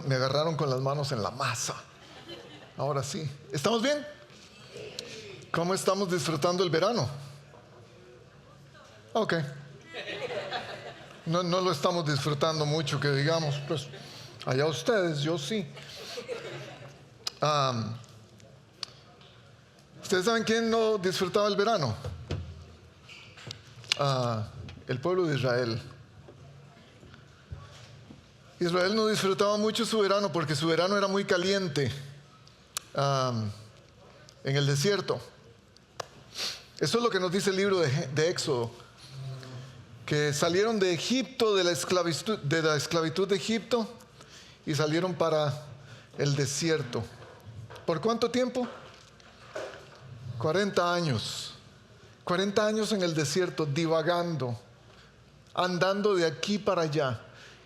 me agarraron con las manos en la masa. Ahora sí. ¿Estamos bien? ¿Cómo estamos disfrutando el verano? Ok. No lo estamos disfrutando mucho, que digamos, pues allá ustedes, yo sí. ¿Ustedes saben quién no disfrutaba el verano? El pueblo de Israel. Israel no disfrutaba mucho su verano porque su verano era muy caliente en el desierto. Eso es lo que nos dice el libro de Éxodo, que salieron de Egipto, de la esclavitud de Egipto, y salieron para el desierto. ¿Por cuánto tiempo? 40 años. 40 años en el desierto, divagando, andando de aquí para allá.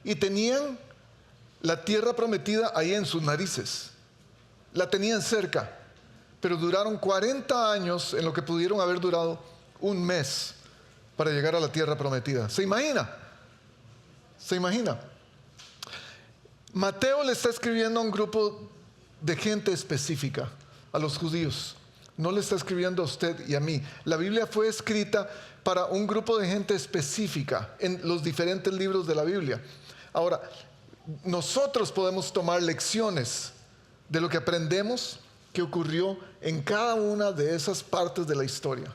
Y tenían la tierra prometida ahí en sus narices. La tenían cerca. Pero duraron 40 años en lo que pudieron haber durado un mes para llegar a la tierra prometida. ¿Se imagina? ¿Se imagina? Mateo le está escribiendo a un grupo de gente específica, a los judíos. No le está escribiendo a usted y a mí. La Biblia fue escrita para un grupo de gente específica en los diferentes libros de la Biblia. Ahora, nosotros podemos tomar lecciones de lo que aprendemos que ocurrió en cada una de esas partes de la historia.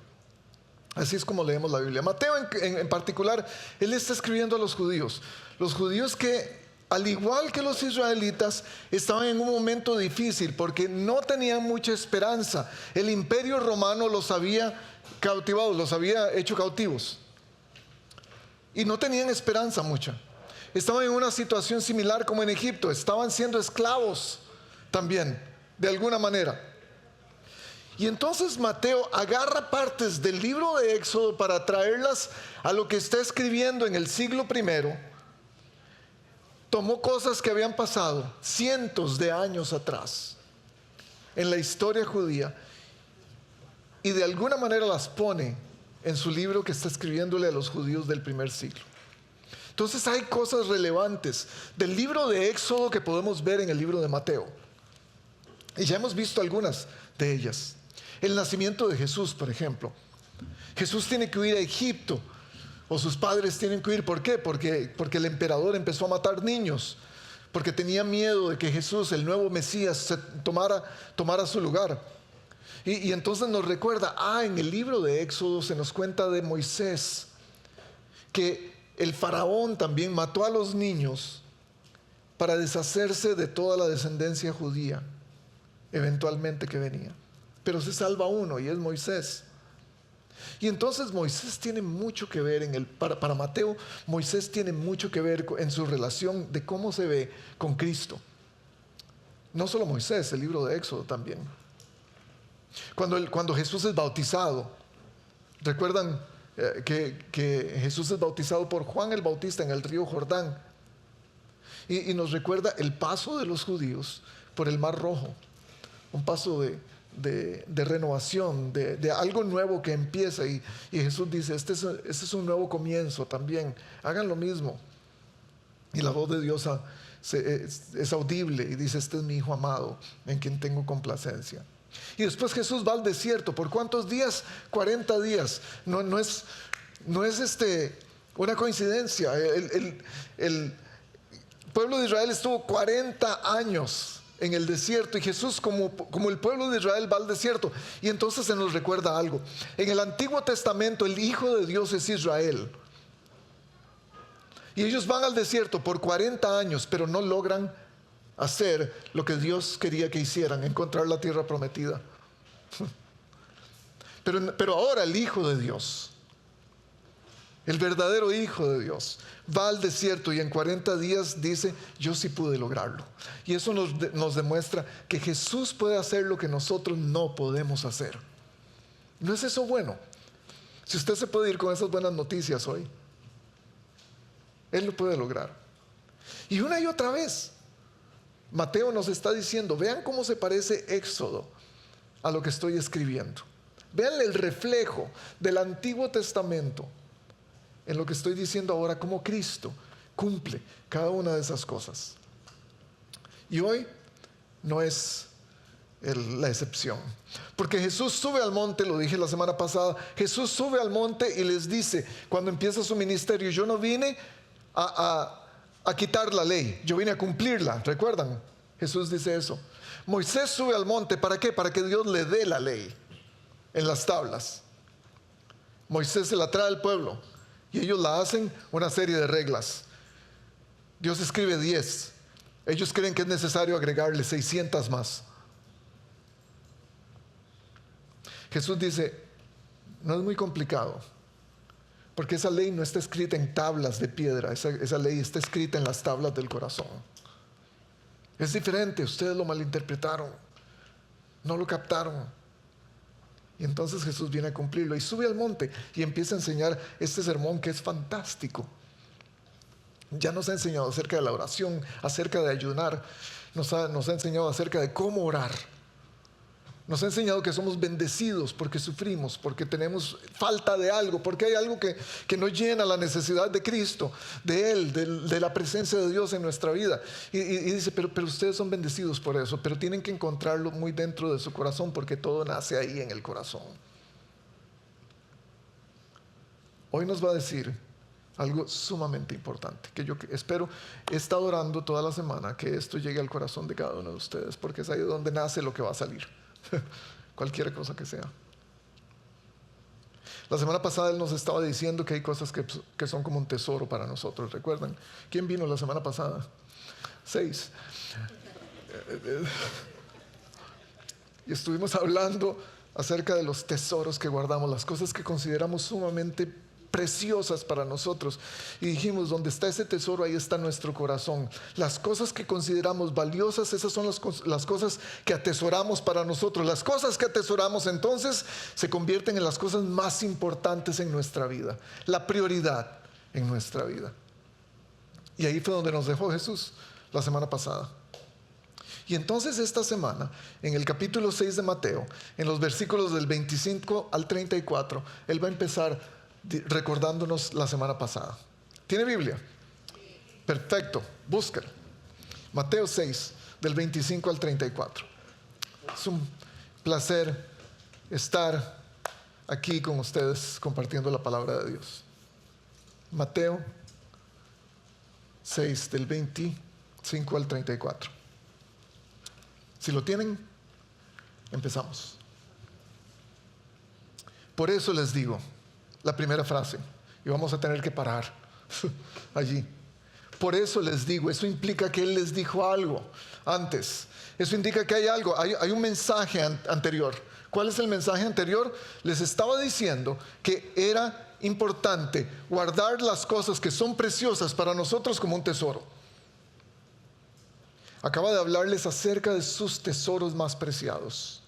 Así es como leemos la Biblia. Mateo en particular, él está escribiendo a los judíos que, al igual que los israelitas, estaban en un momento difícil porque no tenían mucha esperanza. El imperio romano los había cautivado, los había hecho cautivos. Y no tenían esperanza mucha. Estaban en una situación similar como en Egipto. Estaban siendo esclavos también, de alguna manera. Y entonces Mateo agarra partes del libro de Éxodo para traerlas a lo que está escribiendo en el siglo I. Tomó cosas que habían pasado cientos de años atrás en la historia judía y de alguna manera las pone en su libro que está escribiéndole a los judíos del primer siglo. Entonces hay cosas relevantes del libro de Éxodo que podemos ver en el libro de Mateo. Y ya hemos visto algunas de ellas. El nacimiento de Jesús, por ejemplo. Jesús tiene que huir a Egipto, o sus padres tienen que huir. ¿Por qué? Porque el emperador empezó a matar niños, porque tenía miedo de que Jesús, el nuevo Mesías, tomara su lugar. Y entonces nos recuerda, en el libro de Éxodo se nos cuenta de Moisés, que el faraón también mató a los niños para deshacerse de toda la descendencia judía eventualmente que venía. Pero se salva uno y es Moisés. Y entonces Moisés tiene mucho que ver para Mateo, Moisés tiene mucho que ver en su relación de cómo se ve con Cristo. No solo Moisés, el libro de Éxodo también. Cuando Jesús es bautizado, recuerdan que Jesús es bautizado por Juan el Bautista en el río Jordán. Y nos recuerda el paso de los judíos por el Mar Rojo. Un paso de renovación, de algo nuevo que empieza. Y Jesús dice, este es un nuevo comienzo también. Hagan lo mismo. Y la voz de Dios es audible y dice, este es mi Hijo amado, en quien tengo complacencia. Y después Jesús va al desierto. ¿Por cuántos días? 40 días. No es una coincidencia. El pueblo de Israel estuvo 40 años en el desierto, y Jesús como el pueblo de Israel va al desierto. Y entonces se nos recuerda algo. En el Antiguo Testamento el Hijo de Dios es Israel, y ellos van al desierto por 40 años, pero no logran hacer lo que Dios quería que hicieran, encontrar la tierra prometida. Pero ahora el Hijo de Dios, el verdadero Hijo de Dios, va al desierto y en 40 días dice, yo sí pude lograrlo. Y eso nos demuestra que Jesús puede hacer lo que nosotros no podemos hacer. ¿No es eso bueno? Si usted se puede ir con esas buenas noticias hoy, Él lo puede lograr. Y una y otra vez, Mateo nos está diciendo, vean cómo se parece Éxodo a lo que estoy escribiendo. Vean el reflejo del Antiguo Testamento en lo que estoy diciendo ahora, cómo Cristo cumple cada una de esas cosas. Y hoy no es la excepción. Porque Jesús sube al monte, lo dije la semana pasada, Jesús sube al monte y les dice, cuando empieza su ministerio, yo no vine a quitar la ley, yo vine a cumplirla. ¿Recuerdan? Jesús dice eso. Moisés sube al monte, ¿para qué? Para que Dios le dé la ley en las tablas. Moisés se la trae al pueblo y ellos la hacen una serie de reglas. Dios escribe 10. Ellos creen que es necesario agregarle 600 más. Jesús dice, no es muy complicado, porque esa ley no está escrita en tablas de piedra, esa ley está escrita en las tablas del corazón. Es diferente, ustedes lo malinterpretaron, no lo captaron. Y entonces Jesús viene a cumplirlo y sube al monte y empieza a enseñar este sermón que es fantástico. Ya nos ha enseñado acerca de la oración, acerca de ayunar, nos ha enseñado acerca de cómo orar. Nos ha enseñado que somos bendecidos porque sufrimos, porque tenemos falta de algo, porque hay algo que nos llena la necesidad de Cristo, de Él, de la presencia de Dios en nuestra vida. Y dice, pero ustedes son bendecidos por eso, pero tienen que encontrarlo muy dentro de su corazón, porque todo nace ahí en el corazón. Hoy nos va a decir algo sumamente importante, que yo espero, he estado orando toda la semana, que esto llegue al corazón de cada uno de ustedes, porque es ahí donde nace lo que va a salir. Cualquier cosa que sea. La semana pasada él nos estaba diciendo que hay cosas que son como un tesoro para nosotros. ¿Recuerdan? ¿Quién vino la semana pasada? 6. Y estuvimos hablando acerca de los tesoros que guardamos, las cosas que consideramos sumamente preciosas para nosotros. Y dijimos, donde está ese tesoro, ahí está nuestro corazón. Las cosas que consideramos valiosas, esas son las cosas que atesoramos para nosotros. Las cosas que atesoramos entonces se convierten en las cosas más importantes en nuestra vida, la prioridad en nuestra vida. Y ahí fue donde nos dejó Jesús la semana pasada. Y entonces esta semana, en el capítulo 6 de Mateo, en los versículos del 25 al 34, él va a empezar recordándonos la semana pasada. ¿Tiene Biblia? Perfecto, búscala. Mateo 6, del 25 al 34. Es un placer estar aquí con ustedes compartiendo la palabra de Dios. Mateo 6, del 25 al 34. Si lo tienen, empezamos. Por eso les digo, la primera frase, y vamos a tener que parar allí. Por eso les digo, eso implica que Él les dijo algo antes. Eso indica que hay algo, hay un mensaje anterior. ¿Cuál es el mensaje anterior? Les estaba diciendo que era importante guardar las cosas que son preciosas para nosotros como un tesoro. Acaba de hablarles acerca de sus tesoros más preciados.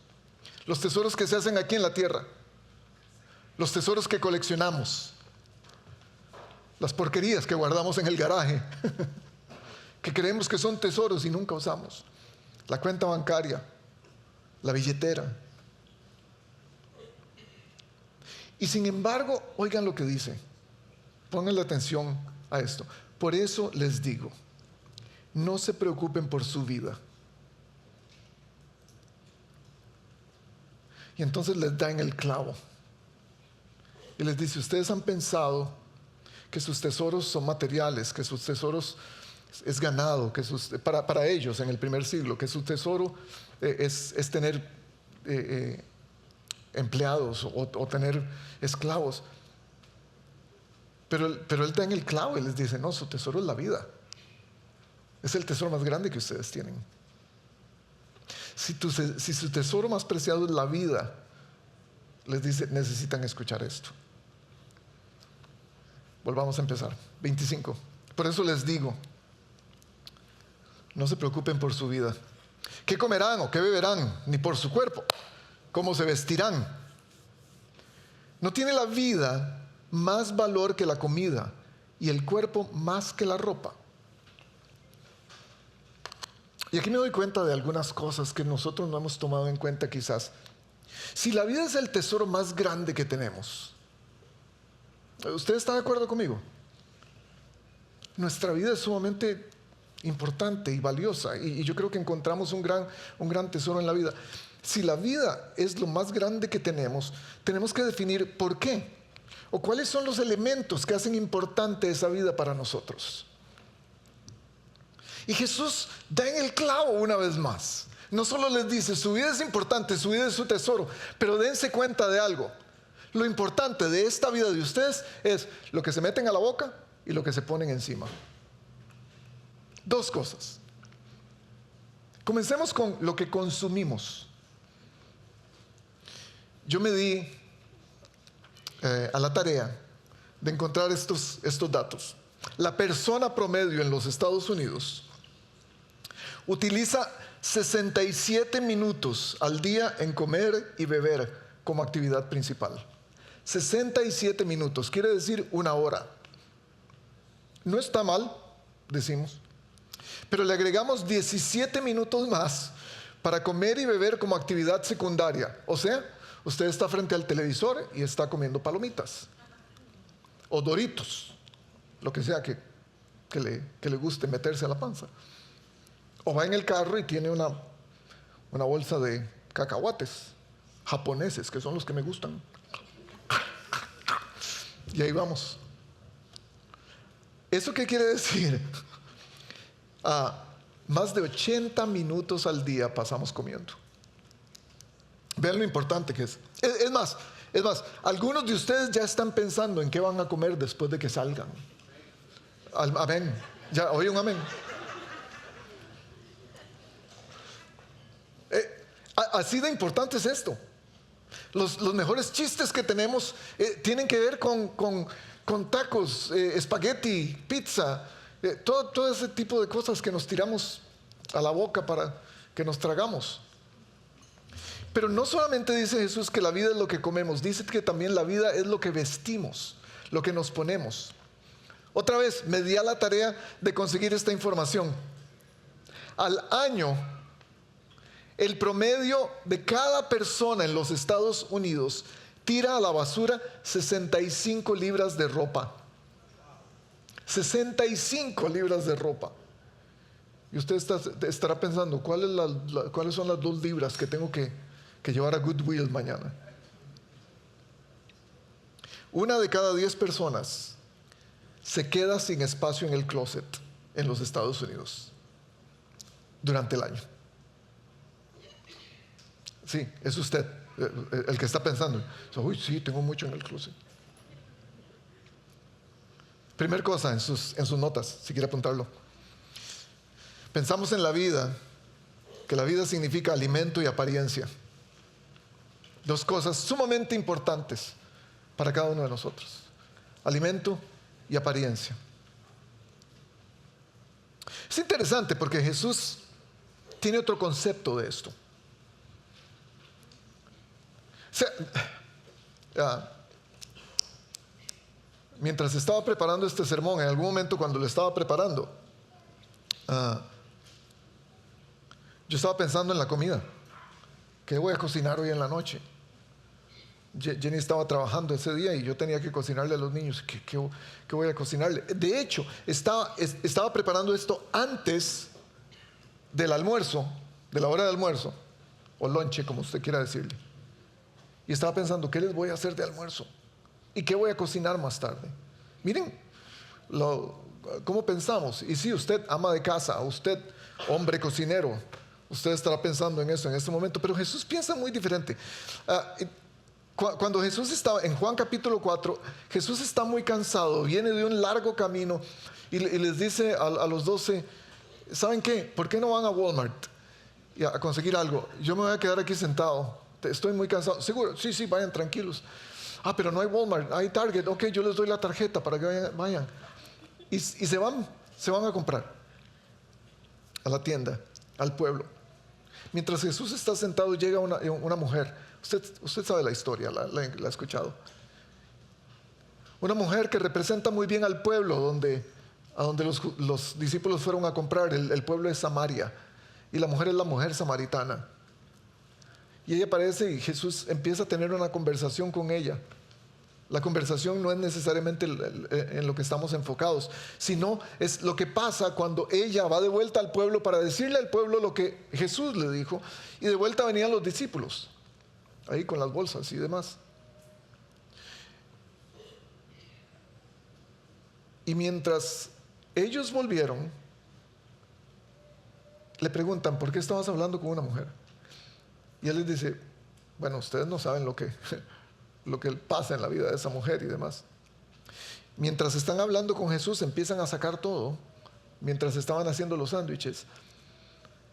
Los tesoros que se hacen aquí en la tierra. Los tesoros que coleccionamos, las porquerías que guardamos en el garaje, que creemos que son tesoros y nunca usamos, la cuenta bancaria, la billetera. Y sin embargo, oigan lo que dice, pónganle atención a esto. Por eso les digo, no se preocupen por su vida. Y entonces les da en el clavo. Y les dice, ustedes han pensado que sus tesoros son materiales, que sus tesoros es ganado, que para ellos en el primer siglo, que su tesoro es tener empleados o tener esclavos. Pero él da en el clavo y les dice, no, su tesoro es la vida. Es el tesoro más grande que ustedes tienen. Si su tesoro más preciado es la vida, les dice, necesitan escuchar esto. Volvamos a empezar. 25. Por eso les digo, no se preocupen por su vida. ¿Qué comerán o qué beberán? Ni por su cuerpo. ¿Cómo se vestirán? ¿No tiene la vida más valor que la comida y el cuerpo más que la ropa? Y aquí me doy cuenta de algunas cosas que nosotros no hemos tomado en cuenta quizás. Si la vida es el tesoro más grande que tenemos, ¿usted está de acuerdo conmigo? Nuestra vida es sumamente importante y valiosa. Y yo creo que encontramos un gran tesoro en la vida. Si la vida es lo más grande que tenemos que definir por qué o cuáles son los elementos que hacen importante esa vida para nosotros. Y Jesús da en el clavo una vez más. No solo les dice, su vida es importante, su vida es su tesoro, pero dense cuenta de algo. Lo importante de esta vida de ustedes es lo que se meten a la boca y lo que se ponen encima. Dos cosas. Comencemos con lo que consumimos. Yo me di a la tarea de encontrar estos datos. La persona promedio en los Estados Unidos utiliza 67 minutos al día en comer y beber como actividad principal. 67 minutos, quiere decir una hora. No está mal, decimos, pero le agregamos 17 minutos más para comer y beber como actividad secundaria. O sea, usted está frente al televisor y está comiendo palomitas o Doritos, lo que sea que le guste meterse a la panza. O va en el carro y tiene una bolsa de cacahuates japoneses, que son los que me gustan. Y ahí vamos. ¿Eso qué quiere decir? Más de 80 minutos al día pasamos comiendo. Vean lo importante que es. Es más, algunos de ustedes ya están pensando en qué van a comer después de que salgan. Amén. Ya, oye un amén. Así de importante es esto. Los mejores chistes que tenemos tienen que ver con tacos, espagueti, pizza, todo ese tipo de cosas que nos tiramos a la boca para que nos tragamos. Pero no solamente dice Jesús que la vida es lo que comemos, dice que también la vida es lo que vestimos, lo que nos ponemos. Otra vez, me di a la tarea de conseguir esta información. Al año, el promedio de cada persona en los Estados Unidos tira a la basura 65 libras de ropa. 65 libras de ropa. Y usted estará pensando, ¿cuáles son las 2 libras que tengo que llevar a Goodwill mañana? 1 de cada 10 personas se queda sin espacio en el closet en los Estados Unidos durante el año. Sí, es usted el que está pensando, uy, sí, tengo mucho en el closet. Primer cosa en sus notas, si quiere apuntarlo. Pensamos en la vida, que la vida significa alimento y apariencia. 2 cosas sumamente importantes para cada uno de nosotros: alimento y apariencia. Es interesante porque Jesús tiene otro concepto de esto. O sea, mientras estaba preparando este sermón, en algún momento cuando lo estaba preparando, yo estaba pensando en la comida. ¿Qué voy a cocinar hoy en la noche? Jenny estaba trabajando ese día y yo tenía que cocinarle a los niños. ¿Qué voy a cocinarle? De hecho, estaba preparando esto antes del almuerzo, de la hora de almuerzo, o lonche, como usted quiera decirle. Y estaba pensando, ¿qué les voy a hacer de almuerzo? ¿Y qué voy a cocinar más tarde? Miren cómo pensamos. Y si usted ama de casa, usted hombre cocinero, usted estará pensando en eso en este momento. Pero Jesús piensa muy diferente. Cuando Jesús estaba en Juan capítulo 4, Jesús está muy cansado, viene de un largo camino y les dice a los 12, ¿saben qué? ¿Por qué no van a Walmart a conseguir algo? Yo me voy a quedar aquí sentado. Estoy muy cansado. ¿Seguro? Sí, vayan tranquilos. Pero no hay Walmart, hay Target. Ok, yo les doy la tarjeta para que vayan. Y se van a comprar a la tienda, al pueblo. Mientras Jesús está sentado, llega una mujer. Usted sabe la historia, la ha escuchado. Una mujer que representa muy bien al pueblo a donde los discípulos fueron a comprar. El pueblo es Samaria. Y la mujer es la mujer samaritana. Y ella aparece y Jesús empieza a tener una conversación con ella. La conversación no es necesariamente en lo que estamos enfocados, sino es lo que pasa cuando ella va de vuelta al pueblo para decirle al pueblo lo que Jesús le dijo, y de vuelta venían los discípulos, ahí con las bolsas y demás. Y mientras ellos volvieron, le preguntan, ¿por qué estabas hablando con una mujer? Y él les dice, bueno, ustedes no saben lo que pasa en la vida de esa mujer y demás. Mientras están hablando con Jesús, empiezan a sacar todo, mientras estaban haciendo los sándwiches,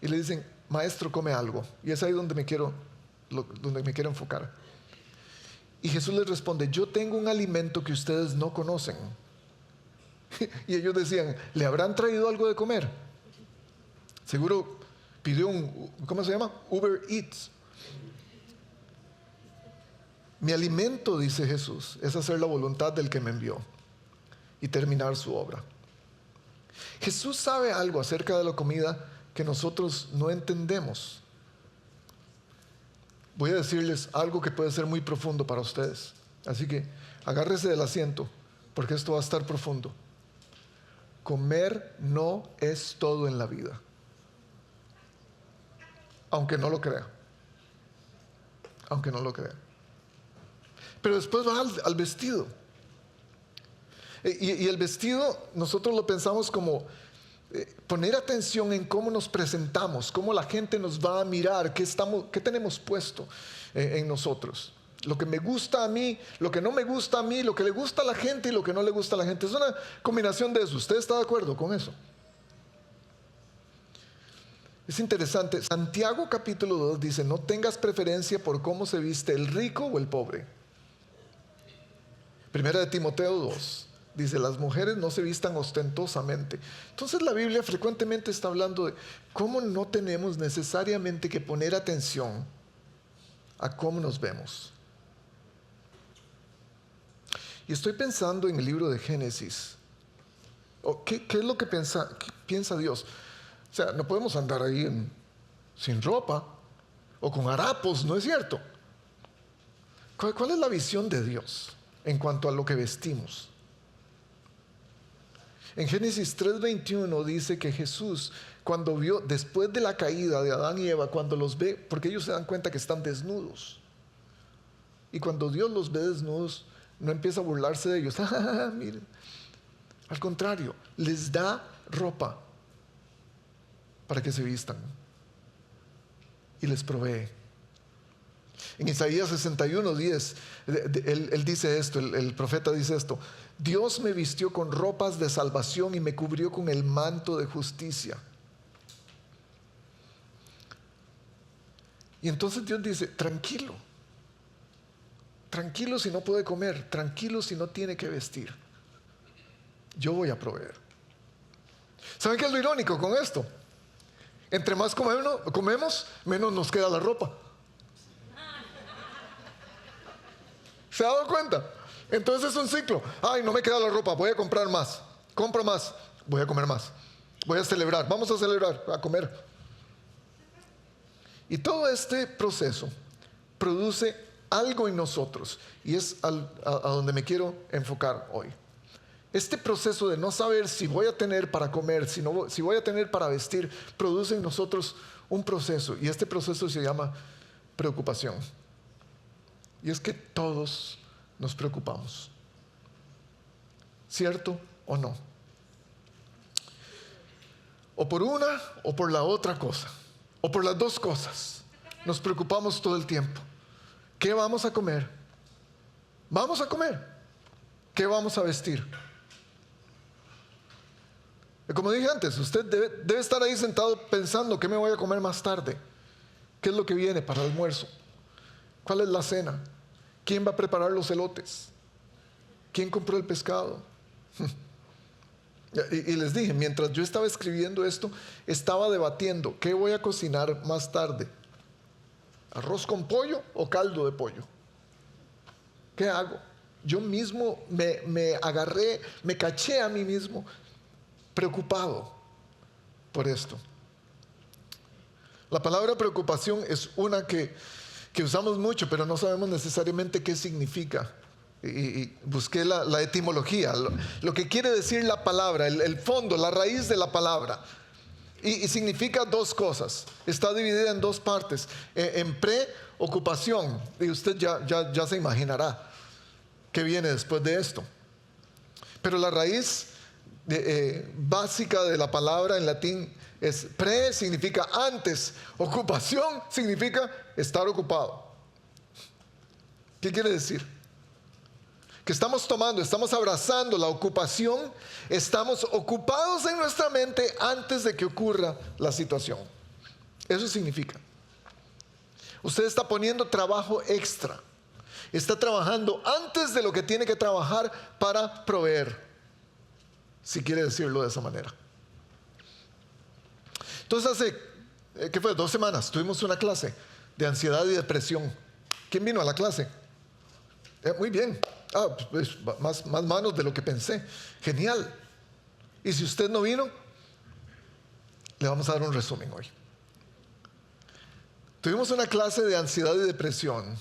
y le dicen, maestro, come algo. Y es ahí donde me quiero enfocar. Y Jesús les responde, yo tengo un alimento que ustedes no conocen. Y ellos decían, ¿le habrán traído algo de comer? Seguro pidió ¿cómo se llama? Uber Eats. Mi alimento, dice Jesús, es hacer la voluntad del que me envió y terminar su obra. Jesús sabe algo acerca de la comida que nosotros no entendemos. Voy a decirles algo que puede ser muy profundo para ustedes. Así que agárrese del asiento, porque esto va a estar profundo. Comer no es todo en la vida, aunque no lo crea. Aunque no lo crea. Pero después va al vestido. Y el vestido nosotros lo pensamos como poner atención en cómo nos presentamos, cómo la gente nos va a mirar, qué tenemos puesto en nosotros. Lo que me gusta a mí, lo que no me gusta a mí, lo que le gusta a la gente y lo que no le gusta a la gente. Es una combinación de eso. ¿Usted está de acuerdo con eso? Es interesante. Santiago capítulo 2 dice, no tengas preferencia por cómo se viste el rico o el pobre. Primera de Timoteo 2 dice, las mujeres no se vistan ostentosamente. Entonces la Biblia frecuentemente está hablando de cómo no tenemos necesariamente que poner atención a cómo nos vemos. Y estoy pensando en el libro de Génesis. ¿Qué es lo que piensa Dios? O sea, no podemos andar ahí sin ropa o con harapos, ¿no es cierto? ¿Cuál es la visión de Dios en cuanto a lo que vestimos? En Génesis 3:21 dice que Jesús, cuando vio, después de la caída de Adán y Eva, cuando los ve, porque ellos se dan cuenta que están desnudos. Y cuando Dios los ve desnudos, no empieza a burlarse de ellos. Miren. Al contrario, les da ropa para que se vistan. Y les provee. En Isaías 61:10, él dice esto, el profeta dice esto. Dios me vistió con ropas de salvación y me cubrió con el manto de justicia. Y entonces Dios dice, tranquilo. Tranquilo si no puede comer, tranquilo si no tiene que vestir. Yo voy a proveer. ¿Saben qué es lo irónico con esto? Entre más comemos, menos nos queda la ropa. ¿Se ha dado cuenta? Entonces es un ciclo. Ay, no me queda la ropa, voy a comprar más. Compro más, voy a comer más. Voy a celebrar, vamos a celebrar, a comer. Y todo este proceso produce algo en nosotros. Y es a donde me quiero enfocar hoy. Este proceso de no saber si voy a tener para comer, si voy a tener para vestir, produce en nosotros un proceso. Y este proceso se llama preocupación. Y es que todos nos preocupamos. ¿Cierto o no? O por una o por la otra cosa. O por las dos cosas. Nos preocupamos todo el tiempo. ¿Qué vamos a comer? ¿Vamos a comer? ¿Qué vamos a vestir? Como dije antes, usted debe estar ahí sentado pensando qué me voy a comer más tarde. ¿Qué es lo que viene para el almuerzo? ¿Cuál es la cena? ¿Quién va a preparar los elotes? ¿Quién compró el pescado? Y les dije, mientras yo estaba escribiendo esto, estaba debatiendo qué voy a cocinar más tarde. ¿Arroz con pollo o caldo de pollo? ¿Qué hago? Yo mismo me agarré, me caché a mí mismo preocupado por esto. La palabra preocupación es una que usamos mucho, pero no sabemos necesariamente qué significa y busqué la etimología, lo que quiere decir la palabra, el fondo, la raíz de la palabra. Y significa dos cosas. Está dividida en dos partes. En preocupación, y usted ya se imaginará qué viene después de esto. Pero la raíz básica de la palabra en latín es pre, significa antes. Ocupación significa estar ocupado. ¿Qué quiere decir? Que estamos abrazando la ocupación, estamos ocupados en nuestra mente antes de que ocurra la situación. Eso significa. Usted está poniendo trabajo extra, está trabajando antes de lo que tiene que trabajar para proveer, si quiere decirlo de esa manera. Entonces hace, ¿qué fue? 2 semanas tuvimos una clase de ansiedad y depresión. ¿Quién vino a la clase? Muy bien. Pues más manos de lo que pensé. Genial. Y si usted no vino, le vamos a dar un resumen hoy. Tuvimos una clase de ansiedad y depresión.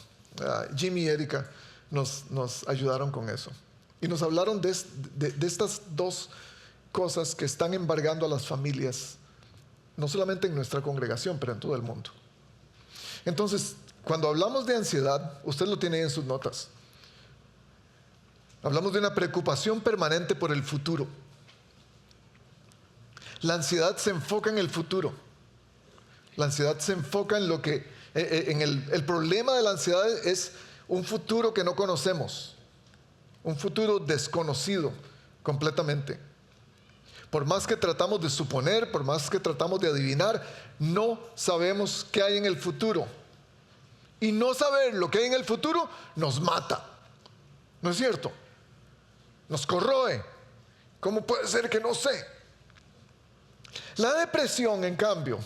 Jimmy y Erika nos ayudaron con eso. Y nos hablaron de estas dos cosas que están embargando a las familias, no solamente en nuestra congregación, pero en todo el mundo. Entonces, cuando hablamos de ansiedad, usted lo tiene ahí en sus notas. Hablamos de una preocupación permanente por el futuro. La ansiedad se enfoca en el futuro. La ansiedad se enfoca en lo que, el problema de la ansiedad es un futuro que no conocemos, un futuro desconocido completamente. Por más que tratamos de suponer, por más que tratamos de adivinar, no sabemos qué hay en el futuro. Y no saber lo que hay en el futuro nos mata. ¿No es cierto? Nos corroe. ¿Cómo puede ser que no sé? La depresión, en cambio,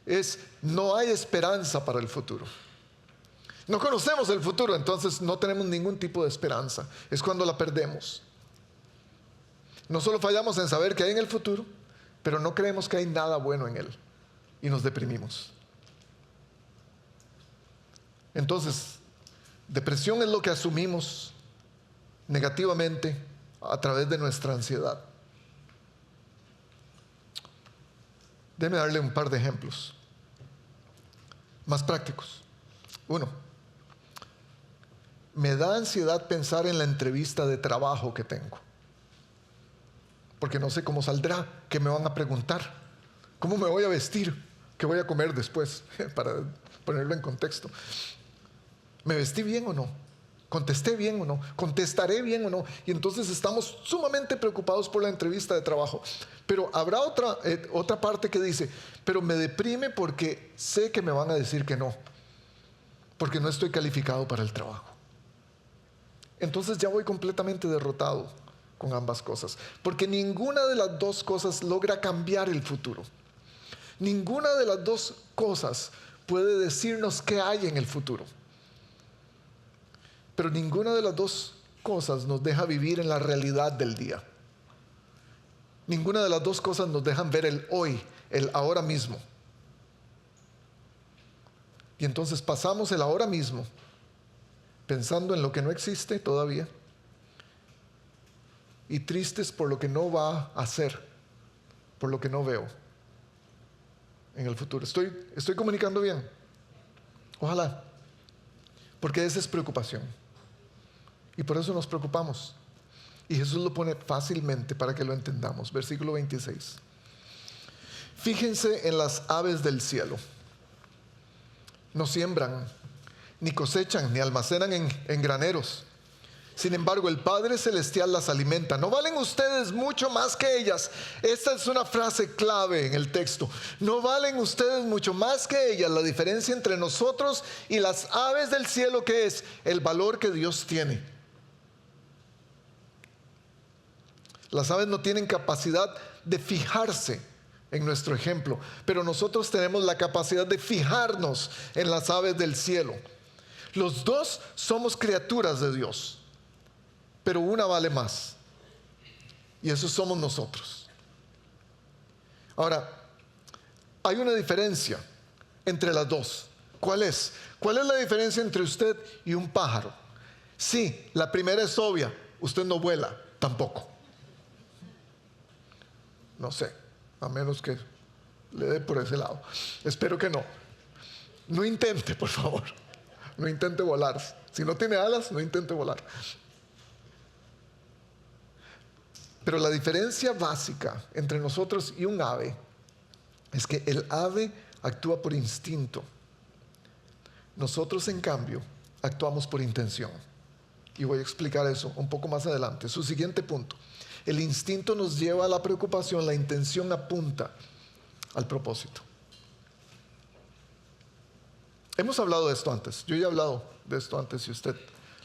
es no hay esperanza para el futuro. No conocemos el futuro, entonces no tenemos ningún tipo de esperanza. Es cuando la perdemos. No solo fallamos en saber que hay en el futuro, pero no creemos que hay nada bueno en él y nos deprimimos. Entonces, depresión es lo que asumimos negativamente a través de nuestra ansiedad. Déjeme darle un par de ejemplos más prácticos. 1. Me da ansiedad pensar en la entrevista de trabajo que tengo, porque no sé cómo saldrá, qué me van a preguntar, cómo me voy a vestir, qué voy a comer después, para ponerlo en contexto. ¿Me vestí bien o no? ¿Contesté bien o no? ¿Contestaré bien o no? Y entonces estamos sumamente preocupados por la entrevista de trabajo. Pero habrá otra parte que dice, pero me deprime porque sé que me van a decir que no, porque no estoy calificado para el trabajo. Entonces ya voy completamente derrotado con ambas cosas, porque ninguna de las dos cosas logra cambiar el futuro. Ninguna de las dos cosas puede decirnos qué hay en el futuro. Pero ninguna de las dos cosas nos deja vivir en la realidad del día. Ninguna de las dos cosas nos dejan ver el hoy, el ahora mismo. Y entonces pasamos el ahora mismo pensando en lo que no existe todavía y tristes por lo que no va a ser, por lo que no veo en el futuro. ¿Estoy comunicando bien? Ojalá, porque esa es preocupación. Y por eso nos preocupamos. Y Jesús lo pone fácilmente para que lo entendamos. Versículo 26. Fíjense en las aves del cielo. No siembran, ni cosechan, ni almacenan en graneros. Sin embargo, el Padre Celestial las alimenta. ¿No valen ustedes mucho más que ellas? Esta es una frase clave en el texto. ¿No valen ustedes mucho más que ellas? La diferencia entre nosotros y las aves del cielo, ¿qué es? El valor que Dios tiene. Las aves no tienen capacidad de fijarse en nuestro ejemplo, pero nosotros tenemos la capacidad de fijarnos en las aves del cielo. Los dos somos criaturas de Dios, pero una vale más, y eso somos nosotros. Ahora, hay una diferencia entre las dos. ¿Cuál es? ¿Cuál es la diferencia entre usted y un pájaro? Sí, la primera es obvia. Usted no vuela, tampoco. No sé, a menos que le dé por ese lado. Espero que no. No intente, por favor. No intente volar. Si no tiene alas, no intente volar. Pero la diferencia básica entre nosotros y un ave es que el ave actúa por instinto. Nosotros, en cambio, actuamos por intención. Y voy a explicar eso un poco más adelante. Su siguiente punto. El instinto nos lleva a la preocupación, la intención apunta al propósito. Hemos hablado de esto antes. Yo ya he hablado de esto antes, si usted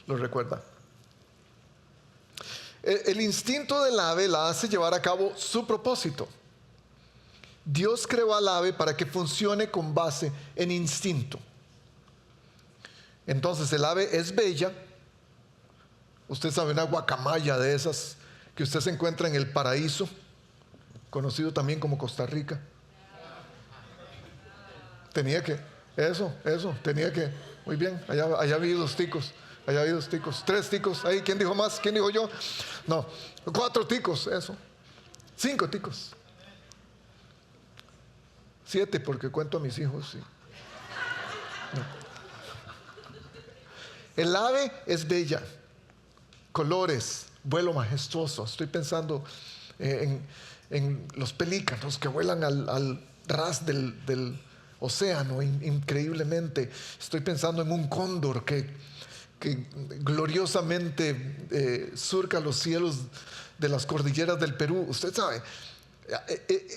lo recuerda. El instinto del ave la hace llevar a cabo su propósito. Dios creó al ave para que funcione con base en instinto. Entonces el ave es bella. Usted sabe, una guacamaya de esas que usted se encuentra en el paraíso, conocido también como Costa Rica. Muy bien, allá vi 2 ticos. Allá vi 2 ticos, 3 ticos. Ahí, ¿quién dijo más? ¿Quién dijo yo? No, 4 ticos, eso. 5 ticos. 7 porque cuento a mis hijos, sí. No. El ave es bella, colores, vuelo majestuoso. Estoy pensando en los pelícanos que vuelan al ras del océano increíblemente. Estoy pensando en un cóndor que gloriosamente surca los cielos de las cordilleras del Perú. Usted sabe,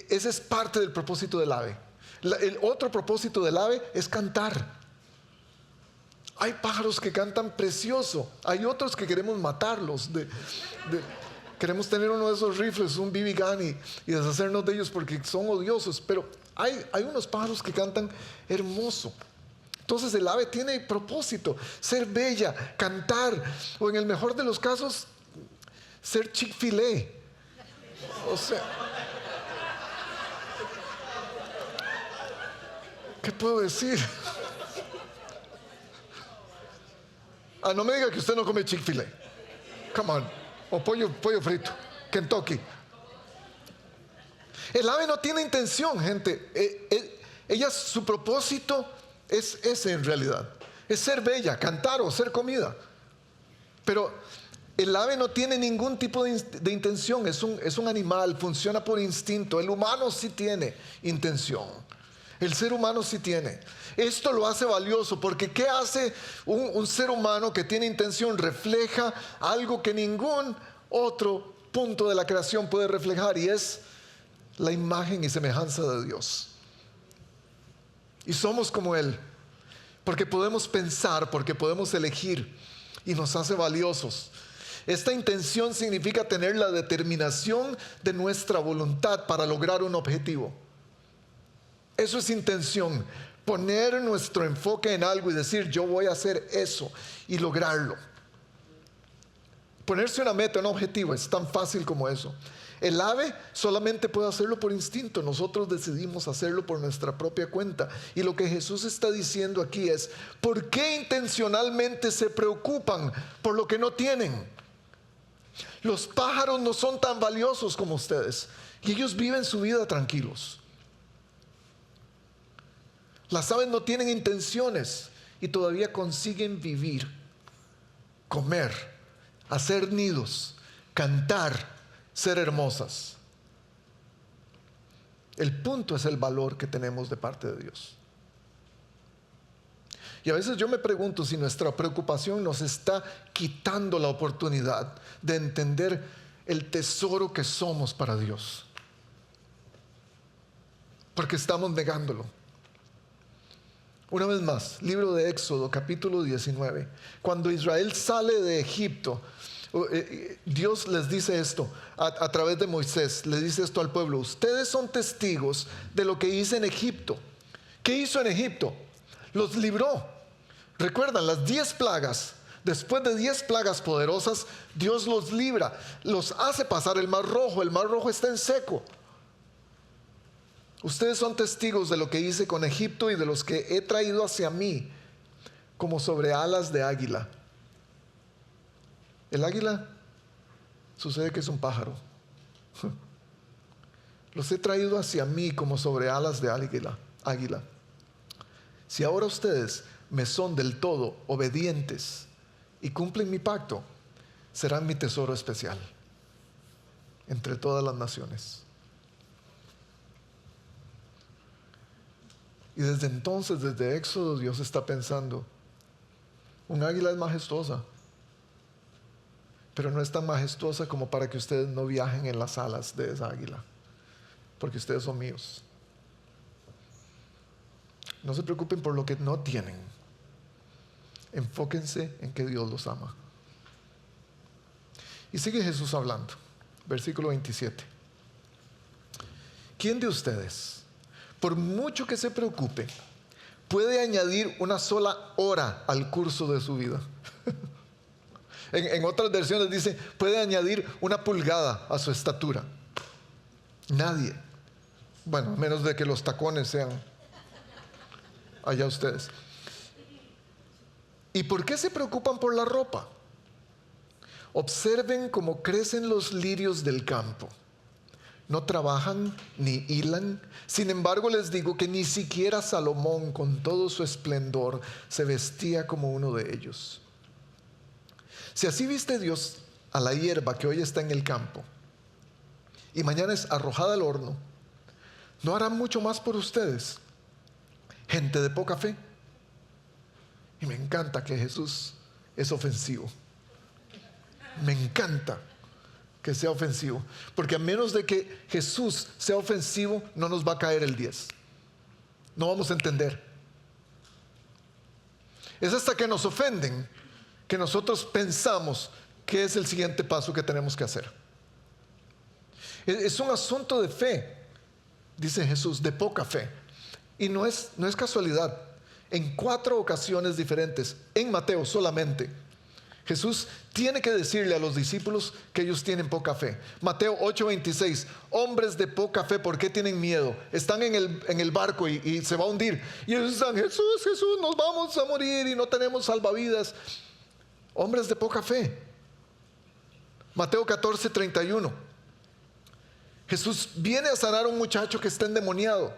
ese es parte del propósito del ave. El otro propósito del ave es cantar. Hay pájaros que cantan precioso. Hay otros que queremos matarlos. Queremos tener uno de esos rifles, un BB gun, y deshacernos de ellos porque son odiosos. Pero hay unos pájaros que cantan hermoso. Entonces el ave tiene propósito: ser bella, cantar, o en el mejor de los casos, ser Chick-fil-A. O sea, ¿qué puedo decir? No me diga que usted no come Chick-fil-A. Come on. O pollo frito, Kentucky. El ave no tiene intención, gente. Ella, su propósito es ese en realidad. Es ser bella, cantar o ser comida. Pero el ave no tiene ningún tipo de intención. Es un animal, funciona por instinto. El humano sí tiene intención. El ser humano sí tiene. Esto lo hace valioso porque ¿qué hace un ser humano que tiene intención? Refleja algo que ningún otro punto de la creación puede reflejar, y es la imagen y semejanza de Dios. Y somos como Él porque podemos pensar, porque podemos elegir, y nos hace valiosos. Esta intención significa tener la determinación de nuestra voluntad para lograr un objetivo. Eso es intención. Poner nuestro enfoque en algo y decir: yo voy a hacer eso y lograrlo. Ponerse una meta, un objetivo, es tan fácil como eso. El ave solamente puede hacerlo por instinto. Nosotros decidimos hacerlo por nuestra propia cuenta. Y lo que Jesús está diciendo aquí es: ¿por qué intencionalmente se preocupan por lo que no tienen? Los pájaros no son tan valiosos como ustedes, y ellos viven su vida tranquilos. Las aves no tienen intenciones y todavía consiguen vivir, comer, hacer nidos, cantar, ser hermosas. El punto es el valor que tenemos de parte de Dios. Y a veces yo me pregunto si nuestra preocupación nos está quitando la oportunidad de entender el tesoro que somos para Dios, porque estamos negándolo. Una vez más, libro de Éxodo, capítulo 19. Cuando Israel sale de Egipto, Dios les dice esto a través de Moisés. Le dice esto al pueblo: ustedes son testigos de lo que hice en Egipto. ¿Qué hizo en Egipto? Los libró. Recuerdan las 10 plagas. Después de 10 plagas poderosas, Dios los libra, los hace pasar el mar rojo. El mar rojo está en seco. Ustedes son testigos de lo que hice con Egipto y de los que he traído hacia mí como sobre alas de águila. El águila sucede que es un pájaro. Los he traído hacia mí como sobre alas de águila. Si ahora ustedes me son del todo obedientes y cumplen mi pacto, serán mi tesoro especial entre todas las naciones. Y desde entonces, desde Éxodo, Dios está pensando, un águila es majestuosa, pero no es tan majestuosa como para que ustedes no viajen en las alas de esa águila, porque ustedes son míos. No se preocupen por lo que no tienen. Enfóquense en que Dios los ama. Y sigue Jesús hablando. Versículo 27. ¿Quién de ustedes, por mucho que se preocupe, puede añadir una sola hora al curso de su vida? En otras versiones dice, puede añadir una pulgada a su estatura. Nadie. Bueno, a menos de que los tacones sean allá ustedes. ¿Y por qué se preocupan por la ropa? Observen cómo crecen los lirios del campo. No trabajan ni hilan. Sin embargo, les digo que ni siquiera Salomón, con todo su esplendor, se vestía como uno de ellos. Si así viste Dios a la hierba que hoy está en el campo y mañana es arrojada al horno, ¿no hará mucho más por ustedes, gente de poca fe? Y me encanta que Jesús es ofensivo. Me encanta que sea ofensivo, porque a menos de que Jesús sea ofensivo, no nos va a caer el 10. No vamos a entender. Es hasta que nos ofenden que nosotros pensamos que es el siguiente paso que tenemos que hacer. Es un asunto de fe, dice Jesús, de poca fe. Y no es casualidad. En 4 ocasiones diferentes, en Mateo solamente, Jesús tiene que decirle a los discípulos que ellos tienen poca fe. Mateo 8:26, hombres de poca fe, ¿por qué tienen miedo? Están en el barco y se va a hundir. Y ellos están, Jesús, nos vamos a morir y no tenemos salvavidas. Hombres de poca fe. Mateo 14:31, Jesús viene a sanar a un muchacho que está endemoniado.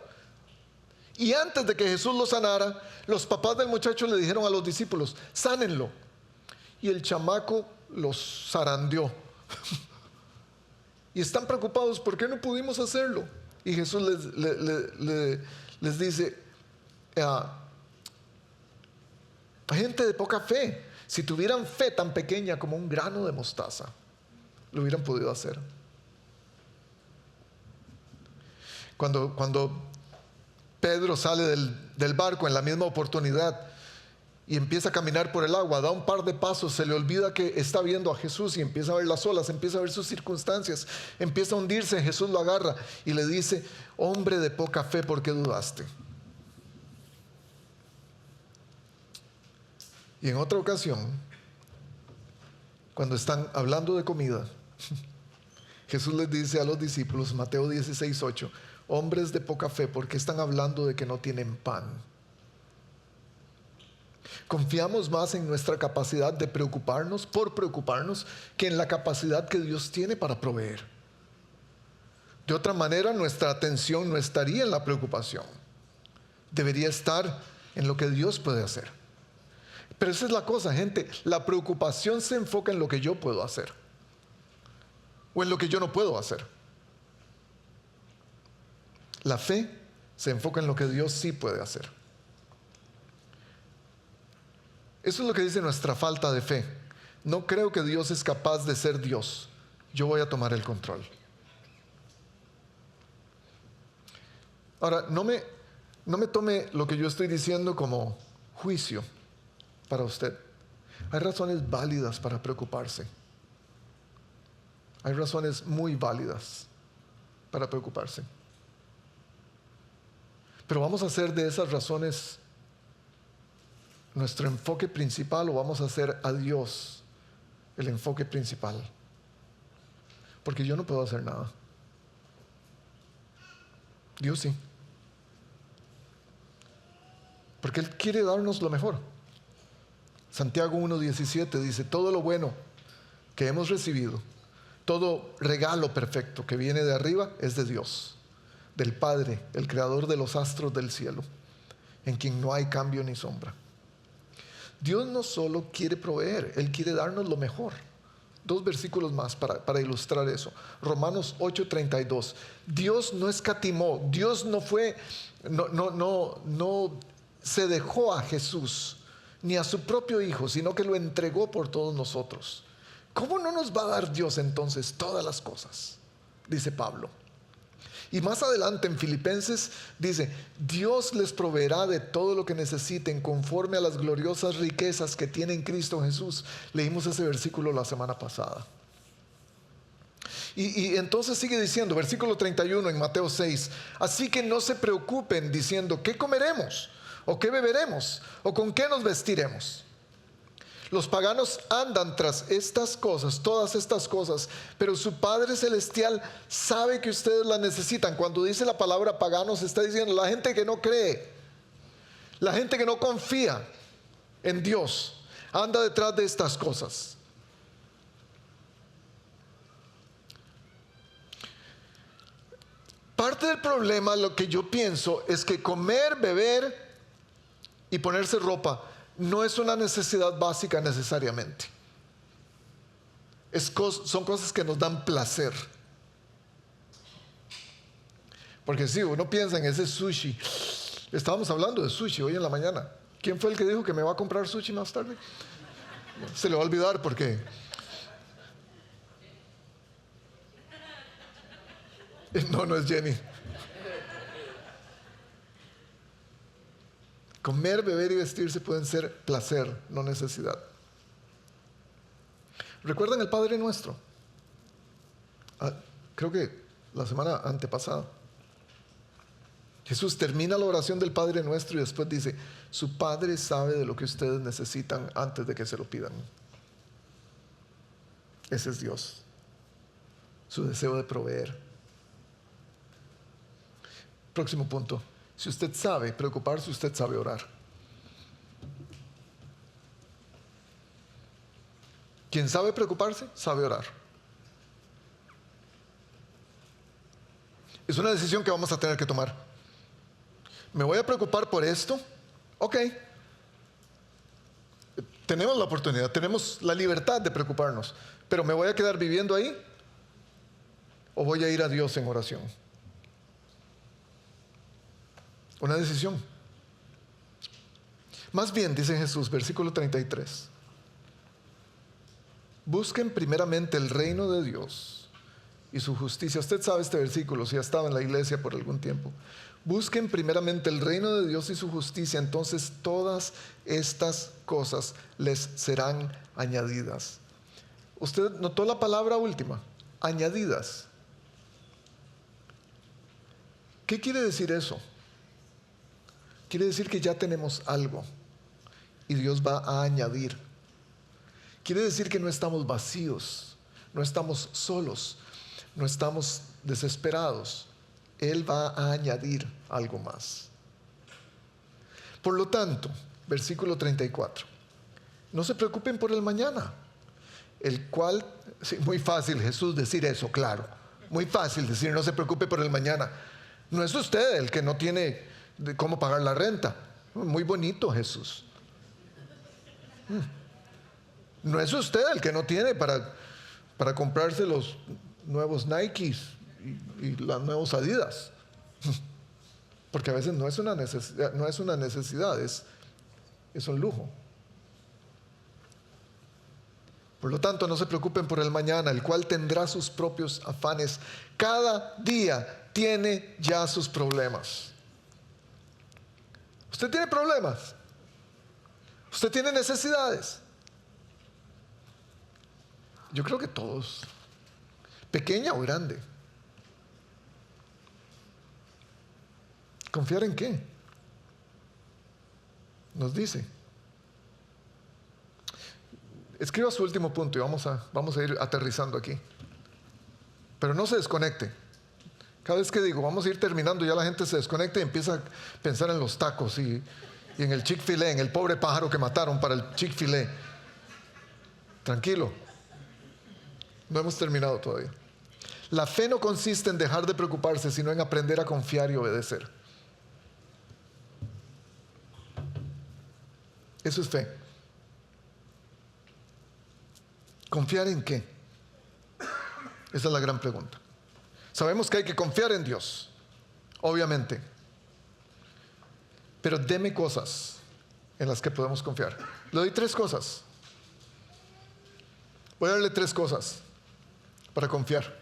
Y antes de que Jesús lo sanara, los papás del muchacho le dijeron a los discípulos, sánenlo. Y el chamaco los zarandeó. Y están preocupados, ¿por qué no pudimos hacerlo? Y Jesús les dice, gente de poca fe, si tuvieran fe tan pequeña como un grano de mostaza, lo hubieran podido hacer. Cuando Pedro sale del barco en la misma oportunidad y empieza a caminar por el agua, da un par de pasos, se le olvida que está viendo a Jesús y empieza a ver las olas, empieza a ver sus circunstancias, empieza a hundirse. Jesús lo agarra y le dice, hombre de poca fe, ¿por qué dudaste? Y en otra ocasión, cuando están hablando de comida, Jesús les dice a los discípulos, Mateo 16:8, hombres de poca fe, ¿por qué están hablando de que no tienen pan? Confiamos más en nuestra capacidad de preocuparnos que en la capacidad que Dios tiene para proveer. De otra manera, nuestra atención no estaría en la preocupación. Debería estar en lo que Dios puede hacer. Pero esa es la cosa, gente. La preocupación se enfoca en lo que yo puedo hacer o en lo que yo no puedo hacer. La fe se enfoca en lo que Dios sí puede hacer. Eso es lo que dice nuestra falta de fe. No creo que Dios es capaz de ser Dios. Yo voy a tomar el control. Ahora, no me tome lo que yo estoy diciendo como juicio para usted. Hay razones válidas para preocuparse. Hay razones muy válidas para preocuparse. Pero vamos a hacer de esas razones nuestro enfoque principal, o vamos a hacer a Dios el enfoque principal. Porque yo no puedo hacer nada. Dios sí. Porque Él quiere darnos lo mejor. Santiago 1:17 dice, todo lo bueno que hemos recibido, todo regalo perfecto que viene de arriba es de Dios, del Padre, el creador de los astros del cielo, en quien no hay cambio ni sombra. Dios no solo quiere proveer, Él quiere darnos lo mejor. 2 versículos más para ilustrar eso. Romanos 8:32. Dios no escatimó, Dios no se dejó a Jesús ni a su propio Hijo, sino que lo entregó por todos nosotros. ¿Cómo no nos va a dar Dios entonces todas las cosas? Dice Pablo. Y más adelante en Filipenses dice: Dios les proveerá de todo lo que necesiten conforme a las gloriosas riquezas que tiene en Cristo Jesús. Leímos ese versículo la semana pasada. Y entonces sigue diciendo, versículo 31 en Mateo 6: así que no se preocupen diciendo, ¿qué comeremos? ¿O qué beberemos? ¿O con qué nos vestiremos? Los paganos andan tras estas cosas, todas estas cosas, pero su Padre Celestial sabe que ustedes las necesitan. Cuando dice la palabra paganos, está diciendo la gente que no cree, la gente que no confía en Dios, anda detrás de estas cosas. Parte del problema, lo que yo pienso, es que comer, beber y ponerse ropa no es una necesidad básica necesariamente. Son cosas que nos dan placer. Porque si uno piensa en ese sushi, estábamos hablando de sushi hoy en la mañana. ¿Quién fue el que dijo que me va a comprar sushi más tarde? Se le va a olvidar porque no es Jenny. Comer, beber y vestirse pueden ser placer, no necesidad. ¿Recuerdan el Padre Nuestro? Creo que la semana antepasada. Jesús termina la oración del Padre Nuestro y después dice: su Padre sabe de lo que ustedes necesitan antes de que se lo pidan. Ese es Dios. Su deseo de proveer. Próximo punto. Si usted sabe preocuparse, usted sabe orar. Quien sabe preocuparse, sabe orar. Es una decisión que vamos a tener que tomar. ¿Me voy a preocupar por esto? Ok. Tenemos la oportunidad, tenemos la libertad de preocuparnos. Pero ¿me voy a quedar viviendo ahí? ¿O voy a ir a Dios en oración? Una decisión. Más bien, dice Jesús, versículo 33. Busquen primeramente el reino de Dios y su justicia. Usted sabe este versículo si ha estado en la iglesia por algún tiempo. Busquen primeramente el reino de Dios y su justicia, entonces todas estas cosas les serán añadidas. ¿Usted notó la palabra última? Añadidas. ¿Qué quiere decir eso? Quiere decir que ya tenemos algo y Dios va a añadir. Quiere decir que no estamos vacíos, no estamos solos, no estamos desesperados. Él va a añadir algo más. Por lo tanto, versículo 34. No se preocupen por el mañana, el cual, sí, muy fácil Jesús decir eso, claro. Muy fácil decir no se preocupe por el mañana. No es usted el que no tiene de cómo pagar la renta. Muy bonito Jesús. No es usted el que no tiene para comprarse los nuevos Nikes y los nuevos Adidas. Porque a veces no es una necesidad, es un lujo. Por lo tanto, no se preocupen por el mañana, el cual tendrá sus propios afanes. Cada día tiene ya sus problemas. ¿Usted tiene problemas? ¿Usted tiene necesidades? Yo creo que todos, pequeña o grande. ¿Confiar en qué? Nos dice. Escriba su último punto y vamos a ir aterrizando aquí. Pero no se desconecte. Cada vez que digo, vamos a ir terminando, ya la gente se desconecta y empieza a pensar en los tacos y en el Chick-fil-A, en el pobre pájaro que mataron para el Chick-fil-A. Tranquilo. No hemos terminado todavía. La fe no consiste en dejar de preocuparse, sino en aprender a confiar y obedecer. Eso es fe. ¿Confiar en qué? Esa es la gran pregunta. Sabemos que hay que confiar en Dios, obviamente. Pero deme cosas en las que podemos confiar. Le doy 3 cosas. Voy a darle 3 cosas para confiar.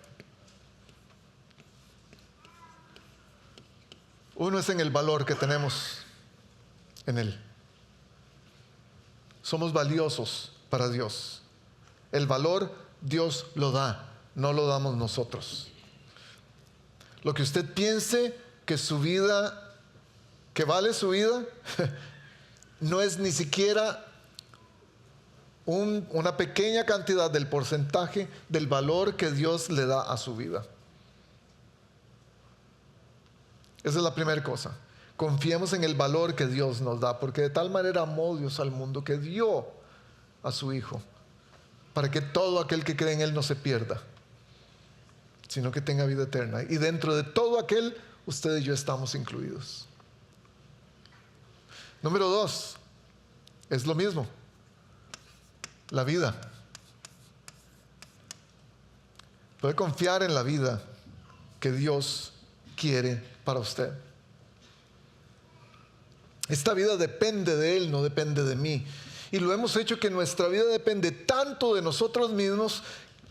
Uno es en el valor que tenemos en Él. Somos valiosos para Dios. El valor Dios lo da, no lo damos nosotros. Lo que usted piense que su vida, que vale su vida, no es ni siquiera una pequeña cantidad del porcentaje del valor que Dios le da a su vida. Esa es la primera cosa. Confiemos en el valor que Dios nos da, porque de tal manera amó Dios al mundo que dio a su Hijo, para que todo aquel que cree en Él no se pierda, sino que tenga vida eterna. Y dentro de todo aquel, usted y yo estamos incluidos. Número 2, es lo mismo. La vida. Puede confiar en la vida que Dios quiere para usted. Esta vida depende de Él, no depende de mí. Y lo hemos hecho que nuestra vida depende tanto de nosotros mismos,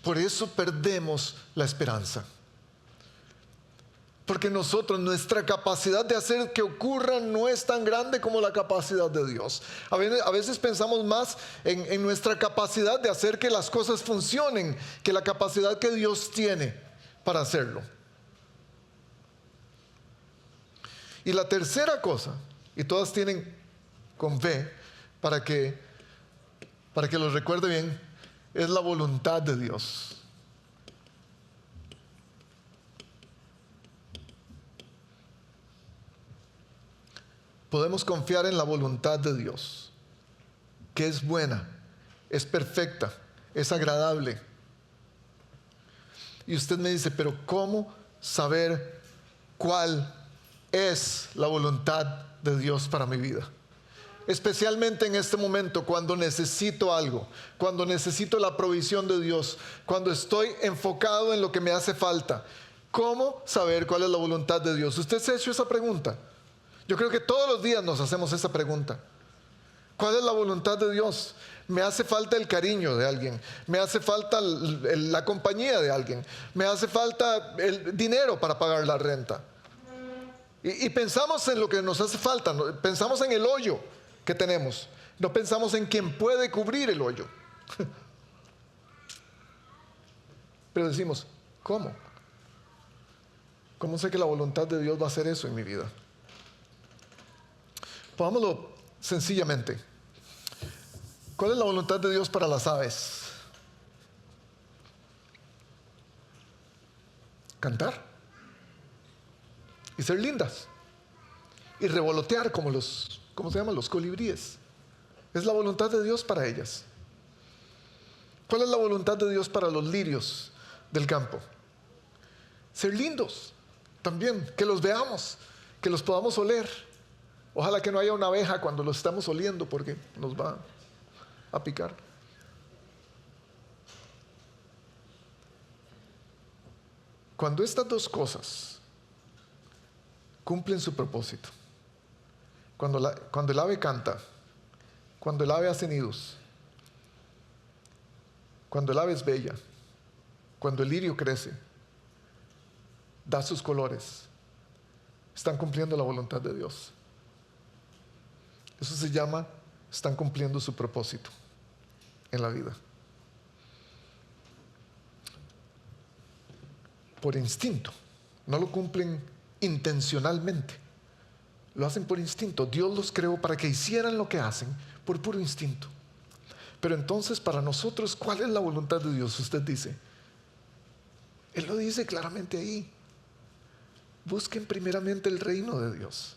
por eso perdemos la esperanza. Porque nuestra capacidad de hacer que ocurra no es tan grande como la capacidad de Dios. A veces pensamos más en nuestra capacidad de hacer que las cosas funcionen que la capacidad que Dios tiene para hacerlo. Y la tercera cosa, y todas tienen con fe, para que los recuerde bien, es la voluntad de Dios. Podemos confiar en la voluntad de Dios, que es buena, es perfecta, es agradable. Y usted me dice, pero ¿cómo saber cuál es la voluntad de Dios para mi vida? Especialmente en este momento, cuando necesito algo, cuando necesito la provisión de Dios, cuando estoy enfocado en lo que me hace falta. ¿Cómo saber cuál es la voluntad de Dios? ¿Usted se ha hecho esa pregunta? Yo creo que todos los días nos hacemos esa pregunta. ¿Cuál es la voluntad de Dios? Me hace falta el cariño de alguien, me hace falta la compañía de alguien, me hace falta el dinero para pagar la renta. Y pensamos en lo que nos hace falta, pensamos en el hoyo que tenemos, no pensamos en quién puede cubrir el hoyo. Pero decimos, ¿cómo? ¿Cómo sé que la voluntad de Dios va a hacer eso en mi vida? Pongámoslo sencillamente. ¿Cuál es la voluntad de Dios para las aves? Cantar y ser lindas y revolotear como ¿cómo se llaman? Los colibríes. Es la voluntad de Dios para ellas. ¿Cuál es la voluntad de Dios para los lirios del campo? Ser lindos también, que los veamos, que los podamos oler. Ojalá que no haya una abeja cuando los estamos oliendo, porque nos va a picar. Cuando estas 2 cosas cumplen su propósito, cuando el ave canta, cuando el ave hace nidos, cuando el ave es bella, cuando el lirio crece, da sus colores, están cumpliendo la voluntad de Dios. Eso se llama, están cumpliendo su propósito en la vida. Por instinto, no lo cumplen intencionalmente, lo hacen por instinto. Dios los creó para que hicieran lo que hacen por puro instinto. Pero entonces, para nosotros, ¿cuál es la voluntad de Dios? Usted dice, Él lo dice claramente ahí. Busquen primeramente el reino de Dios.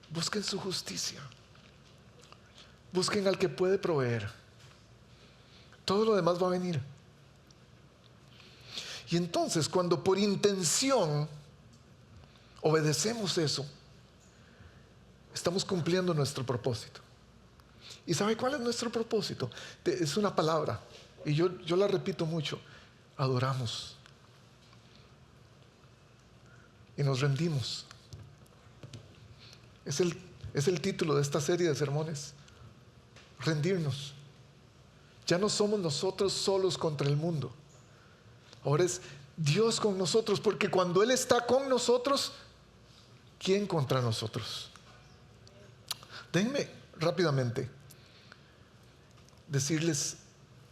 Busquen su justicia. Busquen al que puede proveer. Todo lo demás va a venir. Y entonces, cuando por intención obedecemos eso, estamos cumpliendo nuestro propósito. ¿Y sabe cuál es nuestro propósito? Es una palabra, y yo la repito mucho: adoramos y nos rendimos. Es el título de esta serie de sermones: rendirnos. Ya no somos nosotros solos contra el mundo, ahora es Dios con nosotros, porque cuando Él está con nosotros, ¿quién contra nosotros? Déjenme rápidamente decirles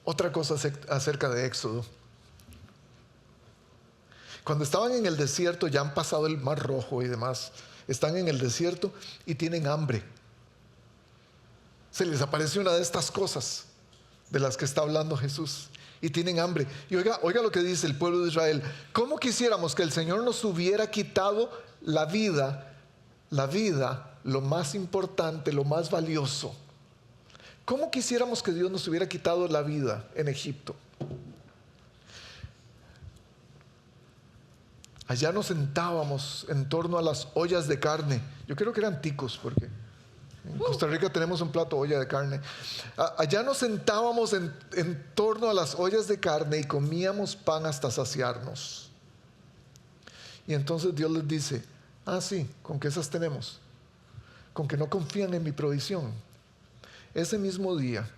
otra cosa acerca de Éxodo. Cuando estaban en el desierto, ya han pasado el Mar Rojo y demás, están en el desierto y tienen hambre. Se les aparece una de estas cosas de las que está hablando Jesús, y tienen hambre. Y oiga lo que dice el pueblo de Israel: ¿cómo quisiéramos que el Señor nos hubiera quitado la vida, lo más importante, lo más valioso? ¿Cómo quisiéramos que Dios nos hubiera quitado la vida en Egipto? Allá nos sentábamos en torno a las ollas de carne. Yo creo que eran ticos, porque en Costa Rica tenemos un plato olla de carne. Allá nos sentábamos en torno a las ollas de carne y comíamos pan hasta saciarnos. Y entonces Dios les dice: sí, ¿con qué esas tenemos? Con que no confían en mi provisión. Ese mismo día,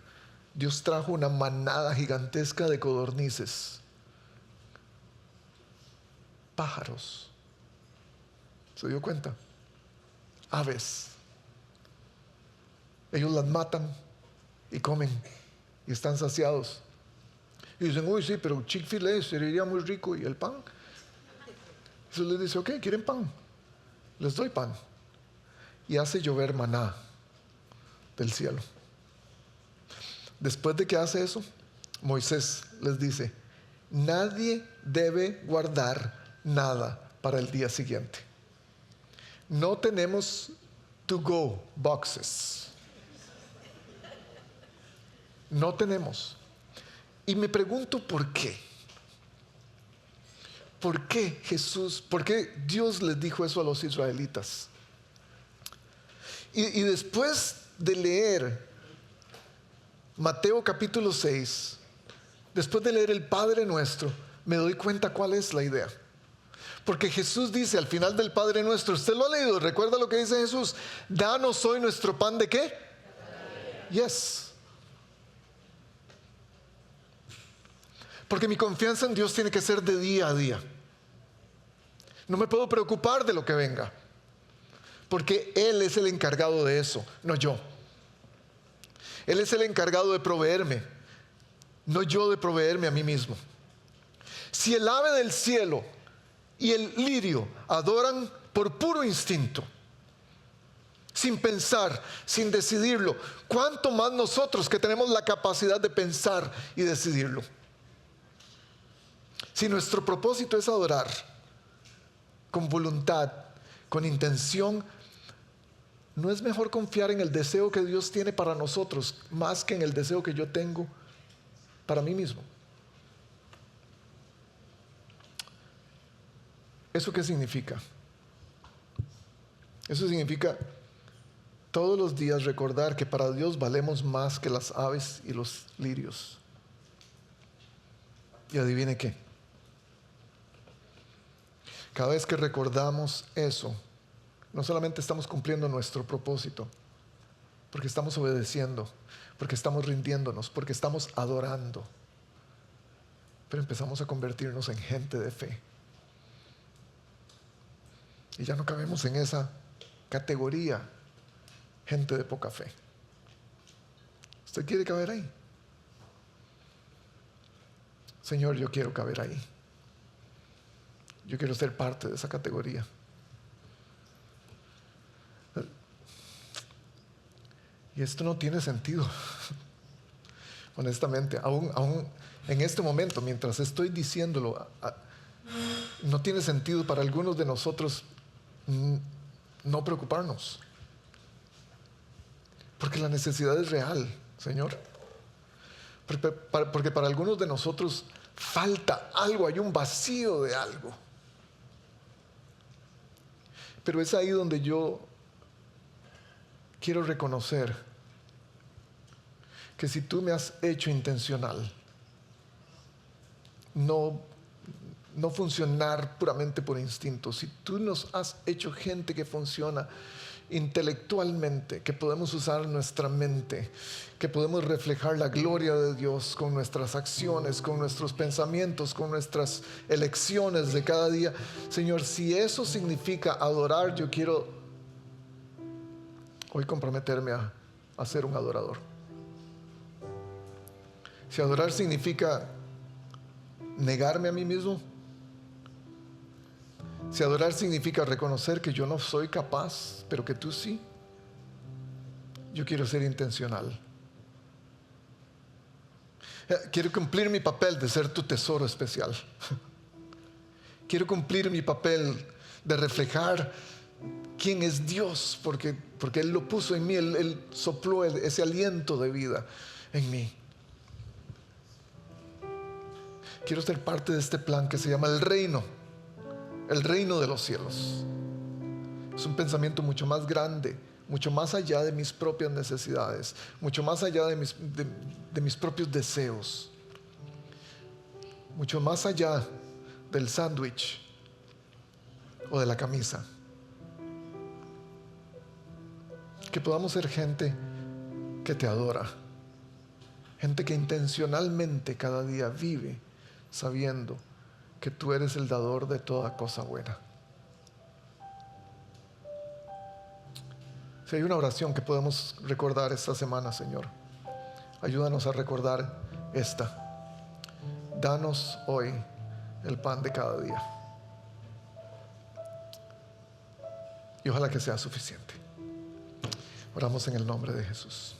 Dios trajo una manada gigantesca de codornices, pájaros. ¿Se dio cuenta? Aves. Ellos las matan y comen y están saciados. Y dicen: uy, sí, pero Chick-fil-A sería muy rico. ¿Y el pan? Entonces les dice: ok, ¿quieren pan? Les doy pan. Y hace llover maná del cielo. Después de que hace eso, Moisés les dice: nadie debe guardar nada para el día siguiente. No tenemos to-go boxes. No tenemos. Y me pregunto por qué. ¿Por qué por qué Dios les dijo eso a los israelitas? Y después de leer Mateo capítulo 6, después de leer el Padre Nuestro, me doy cuenta cuál es la idea. Porque Jesús dice al final del Padre Nuestro, usted lo ha leído, ¿recuerda lo que dice Jesús? Danos hoy nuestro pan ¿de qué? Yes. Porque mi confianza en Dios tiene que ser de día a día. No me puedo preocupar de lo que venga, porque Él es el encargado de eso, no yo. Él es el encargado de proveerme, no yo de proveerme a mí mismo. Si el ave del cielo y el lirio adoran por puro instinto, sin pensar, sin decidirlo, ¿cuánto más nosotros que tenemos la capacidad de pensar y decidirlo? Si nuestro propósito es adorar con voluntad, con intención, ¿no es mejor confiar en el deseo que Dios tiene para nosotros más que en el deseo que yo tengo para mí mismo? ¿Eso qué significa? Eso significa todos los días recordar que para Dios valemos más que las aves y los lirios. Y adivine qué. Cada vez que recordamos eso, no solamente estamos cumpliendo nuestro propósito, porque estamos obedeciendo, porque estamos rindiéndonos, porque estamos adorando, pero empezamos a convertirnos en gente de fe. Y ya no cabemos en esa categoría, gente de poca fe. ¿Usted quiere caber ahí? Señor, yo quiero caber ahí. Yo quiero ser parte de esa categoría. Y esto no tiene sentido. Honestamente, aún en este momento, mientras estoy diciéndolo, no tiene sentido para algunos de nosotros no preocuparnos. Porque la necesidad es real, Señor. Porque para algunos de nosotros falta algo, hay un vacío de algo. Pero es ahí donde yo quiero reconocer que si tú me has hecho intencional, no funcionar puramente por instinto, si tú nos has hecho gente que funciona intelectualmente, que podemos usar nuestra mente, que podemos reflejar la gloria de Dios con nuestras acciones, con nuestros pensamientos, con nuestras elecciones de cada día. Señor, si eso significa adorar, yo quiero hoy comprometerme a ser un adorador. Si adorar significa negarme a mí mismo, si adorar significa reconocer que yo no soy capaz, pero que tú sí, yo quiero ser intencional. Quiero cumplir mi papel de ser tu tesoro especial. Quiero cumplir mi papel de reflejar quién es Dios, porque Él lo puso en mí, Él sopló ese aliento de vida en mí. Quiero ser parte de este plan que se llama el reino de los cielos. Es un pensamiento mucho más grande, mucho más allá de mis propias necesidades, mucho más allá de mis propios deseos, mucho más allá del sándwich o de la camisa. Que podamos ser gente que te adora, gente que intencionalmente cada día vive sabiendo que tú eres el dador de toda cosa buena. Si hay una oración que podemos recordar esta semana, Señor, ayúdanos a recordar esta: danos hoy el pan de cada día. Y ojalá que sea suficiente. Oramos en el nombre de Jesús.